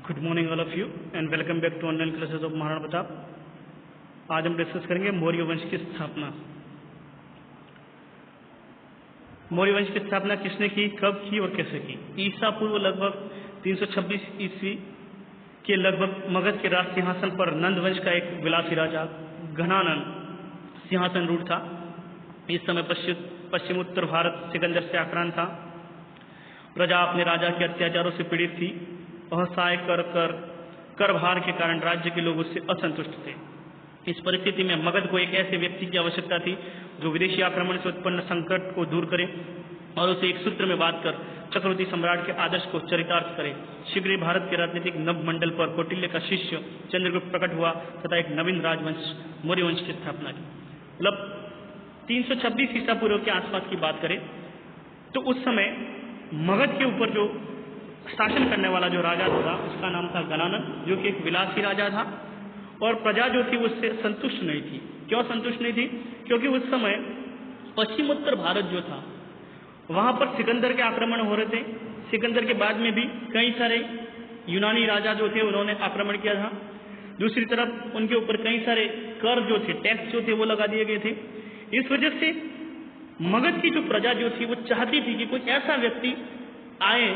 Good morning all of you and welcome back to online classes of Maharana Pratap. आज हम discuss करेंगे मौर्य वंश की स्थापना। मौर्य वंश की स्थापना किसने की, कब की और कैसे की। ईसा पूर्व लगभग 326 ईस्वी के लगभग मगध के राज सिंहासन पर नंद वंश का एक विलासी राजा घनानंद सिंहासन रूढ़ था। इस समय पश्चिमोत्तर भारत सिकंदर से आक्रांत था। प्रजा अपने राजा के अत्याचारों से पीड़ित थी। असहाय कर भार के कारण राज्य के लोग उससे असंतुष्ट थे। इस परिस्थिति में मगध को एक ऐसे व्यक्ति की आवश्यकता थी जो विदेशी आक्रमण से उत्पन्न संकट को दूर करे और उसे एक सूत्र में बांधकर चक्रवर्ती सम्राट के आदर्श को चरितार्थ करे। शीघ्र ही भारत के राजनीतिक नभ मंडल पर कौटिल्य का शिष्य चंद्रगुप्त प्रकट हुआ तथा एक नवीन राजवंश मौर्य वंश की स्थापना की। मतलब 326 ईसा पूर्व के आसपास की बात करें तो उस समय मगध के ऊपर जो शासन करने वाला जो राजा था उसका नाम था घनानंद, जो कि एक विलासी राजा था और प्रजा जो थी उससे संतुष्ट नहीं थी। क्यों संतुष्ट नहीं थी? क्योंकि उस समय पश्चिमोत्तर भारत जो था वहां पर सिकंदर के आक्रमण हो रहे थे। सिकंदर के बाद में भी कई सारे यूनानी राजा जो थे उन्होंने आक्रमण किया था। दूसरी तरफ उनके ऊपर कई सारे कर जो थे, टैक्स जो थे वो लगा दिए गए थे। इस वजह से मगध की जो प्रजा जो थी वो चाहती थी कि कोई ऐसा व्यक्ति आए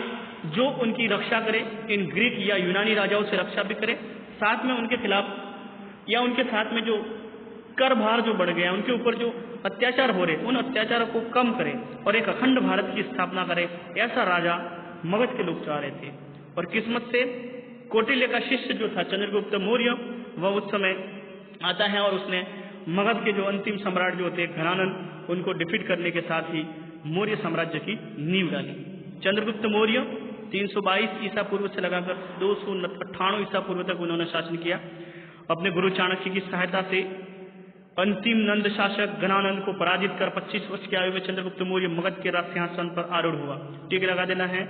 जो उनकी रक्षा करे, इन ग्रीक या यूनानी राजाओं से रक्षा भी करे, साथ में उनके खिलाफ या उनके साथ में जो कर भार जो बढ़ गया, उनके ऊपर जो अत्याचार हो रहे उन अत्याचारों को कम करे और एक अखंड भारत की स्थापना करे। ऐसा राजा मगध के लोग चाह रहे थे। और किस्मत से कौटिल्य का शिष्य जो था चंद्रगुप्त मौर्य, वह उस समय आता है और उसने मगध के जो अंतिम सम्राट जो थे घनानंद, उनको डिफीट करने के साथ ही मौर्य साम्राज्य की नींव डाली। चंद्रगुप्त मौर्य 322 ईसा पूर्व से लगाकर 298 ईसा पूर्व तक उन्होंने शासन किया। अपने गुरु चाणक्य की सहायता से अंतिम नंद शासक घनानंद को पराजित कर 25 वर्ष की आयु में चंद्रगुप्त मौर्य मगध के राज सिंहासन पर आरूढ़ हुआ। टिक लगा देना है।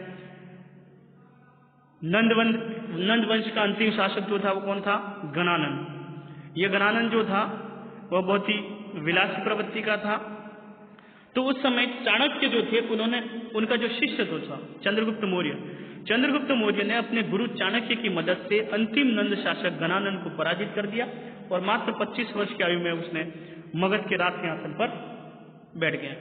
नंद वंश का अंतिम शासक जो था वो कौन था? घनानंद। ये घनानंद जो था वह बहुत ही विलासी प्रवृत्ति का था। तो उस समय चाणक्य जो थे उन्होंने उनका जो शिष्य जो था चंद्रगुप्त मौर्य ने अपने गुरु चाणक्य की मदद से अंतिम नंद शासक घनानंद को पराजित कर दिया और मात्र 25 वर्ष की आयु में उसने मगध के राज सिंहासन पर बैठ गया।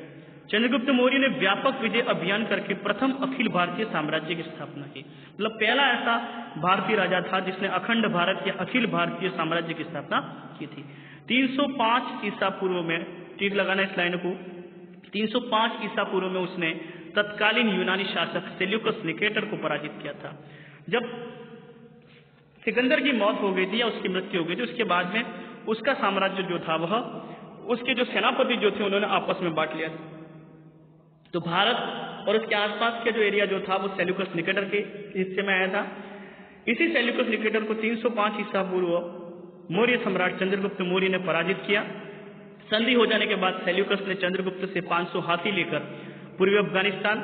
चंद्रगुप्त मौर्य ने व्यापक विजय अभियान करके प्रथम अखिल भारतीय साम्राज्य की स्थापना की। मतलब पहला ऐसा भारतीय राजा था जिसने अखंड भारत या अखिल भारतीय साम्राज्य की स्थापना की थी। 305 ईसा पूर्व में, ठीक लगाना इस लाइन को, 305 ईसा पूर्व में उसने तत्कालीन यूनानी शासक सेल्यूकस निकेटर को पराजित किया था। जब सिकंदर की मौत हो गई थी या उसकी मृत्यु हो गई थी, उसके बाद में उसका साम्राज्य जो था वह उसके जो सेनापति जो थे उन्होंने आपस में बांट लिया। तो भारत और उसके आसपास के जो एरिया जो था वो सेल्यूकस निकेटर के हिस्से में आया था। इसी सेल्यूकस निकेटर को 305 ईसा पूर्व मौर्य सम्राट चंद्रगुप्त मौर्य ने पराजित किया। संधि हो जाने के बाद सेल्यूकस ने चंद्रगुप्त से 500 हाथी लेकर पूर्वी अफगानिस्तान,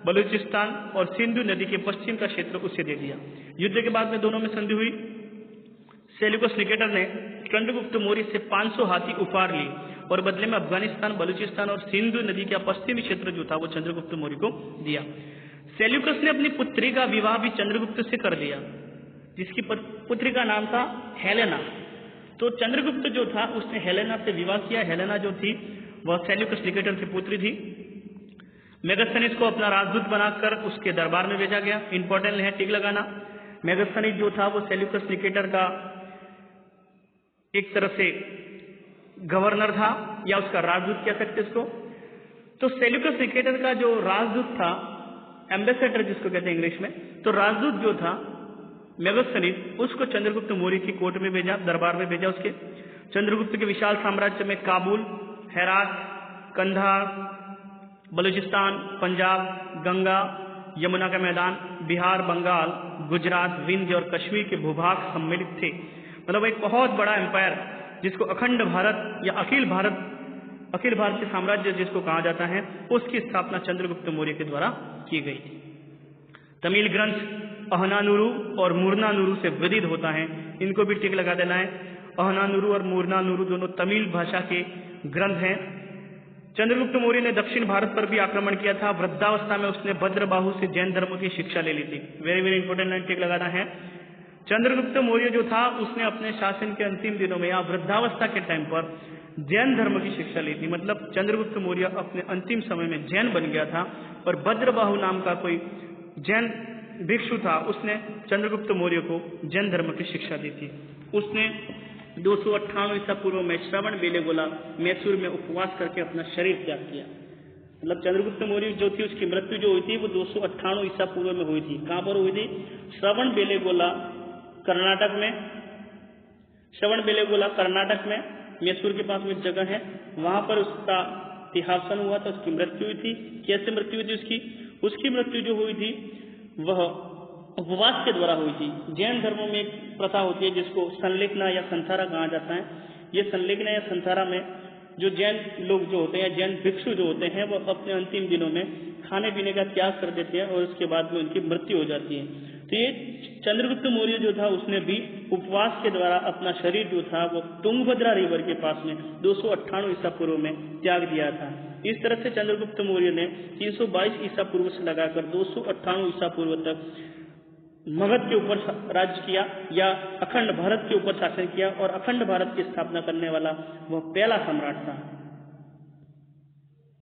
बलूचिस्तान और सिंधु नदी के पश्चिम का क्षेत्र उसे दे दिया। युद्ध के बाद में दोनों में संधि हुई। सेल्यूकस निकेटर ने चंद्रगुप्त मौर्य से 500 हाथी उपहार लिए और बदले में अफगानिस्तान, बलूचिस्तान और सिंधु नदी का पश्चिमी क्षेत्र जो था वो चंद्रगुप्त मौर्य को दिया। सेल्यूकस ने अपनी पुत्री का विवाह भी चंद्रगुप्त से कर लिया, जिसकी पुत्री का नाम था हेलेना। तो चंद्रगुप्त जो था उसने हेलेना से विवाह किया। हेलेना जो थी वह सेल्यूकस निकेटर की पुत्री थी। मेगास्थनीज को अपना राजदूत बनाकर उसके दरबार में भेजा गया। इंपॉर्टेंट है, टिक लगाना। मेगास्थनीज जो था वो सेल्यूकस निकेटर का एक तरह से गवर्नर था या उसका राजदूत कह सकते इसको। तो सेल्यूकस निकेटर का जो राजदूत था, एम्बेसडर जिसको कहते हैं इंग्लिश में, तो राजदूत जो था मेगास्थनीज, उसको चंद्रगुप्त मौर्य की कोर्ट में भेजा, दरबार में भेजा। उसके चंद्रगुप्त के विशाल साम्राज्य में काबुल, हेरात, कंधार, बलूचिस्तान, पंजाब, गंगा यमुना का मैदान, बिहार, बंगाल, गुजरात, विंध्य और कश्मीर के भूभाग सम्मिलित थे। मतलब एक बहुत बड़ा एम्पायर जिसको अखंड भारत या अखिल भारतीय साम्राज्य जिसको कहा जाता है, उसकी स्थापना चंद्रगुप्त मौर्य के द्वारा की गई थी। तमिल ग्रंथ अहनानुरु और मुर्नानुरु से विदित होता है, इनको भी टिक लगा देना है। अहनानुरु और मुर्नानुरु दोनों तमिल भाषा के ग्रंथ हैं। चंद्रगुप्त मौर्य ने दक्षिण भारत पर भी आक्रमण किया था। वृद्धावस्था में उसने भद्रबाहु से जैन धर्म की शिक्षा ले ली थी। वेरी वेरी इंपॉर्टेंट लाइन टिक लगाना है। चंद्रगुप्त मौर्य जो था उसने अपने शासन के अंतिम दिनों में या वृद्धावस्था के टाइम पर जैन धर्म की शिक्षा ली थी। मतलब चंद्रगुप्त मौर्य अपने अंतिम समय में जैन बन गया था और भद्रबाहु नाम का कोई जैन भिक्षु था, उसने चंद्रगुप्त मौर्य को जैन धर्म की शिक्षा दी थी। उसने 298 ईसा पूर्व में श्रवण बेलेगोला मैसूर में उपवास करके अपना शरीर त्याग किया। मतलब चंद्रगुप्त मौर्य जो थी उसकी मृत्यु जो हुई थी वो 298 ईसा पूर्व में हुई थी। कहाँ पर हुई थी? श्रवण बेलेगोला कर्नाटक में। श्रवण बेलेगोला कर्नाटक में मैसूर के पास में एक जगह है, वहां पर उसका देहावसान हुआ था, उसकी मृत्यु हुई थी। कैसे मृत्यु हुई थी उसकी? उसकी मृत्यु जो हुई थी वह उपवास के द्वारा हुई थी। जैन धर्मों में एक प्रथा होती है जिसको संलेखना या संथारा कहा जाता है। ये संलेखना या संथारा में जो जैन लोग जो होते हैं, जैन भिक्षु जो होते हैं, वो अपने अंतिम दिनों में खाने पीने का त्याग कर देते हैं और उसके बाद में उनकी मृत्यु हो जाती है। तो ये चंद्रगुप्त मौर्य जो था उसने भी उपवास के द्वारा अपना शरीर जो था वो तुंगभद्रा रिवर के पास में 298 ईसा पूर्व में त्याग दिया था। इस तरह से चंद्रगुप्त मौर्य ने 322 ईसा पूर्व से लगाकर 298 ईसा पूर्व तक मगध के ऊपर राज्य किया या अखंड भारत के ऊपर शासन किया और अखंड भारत की स्थापना करने वाला वह पहला सम्राट था।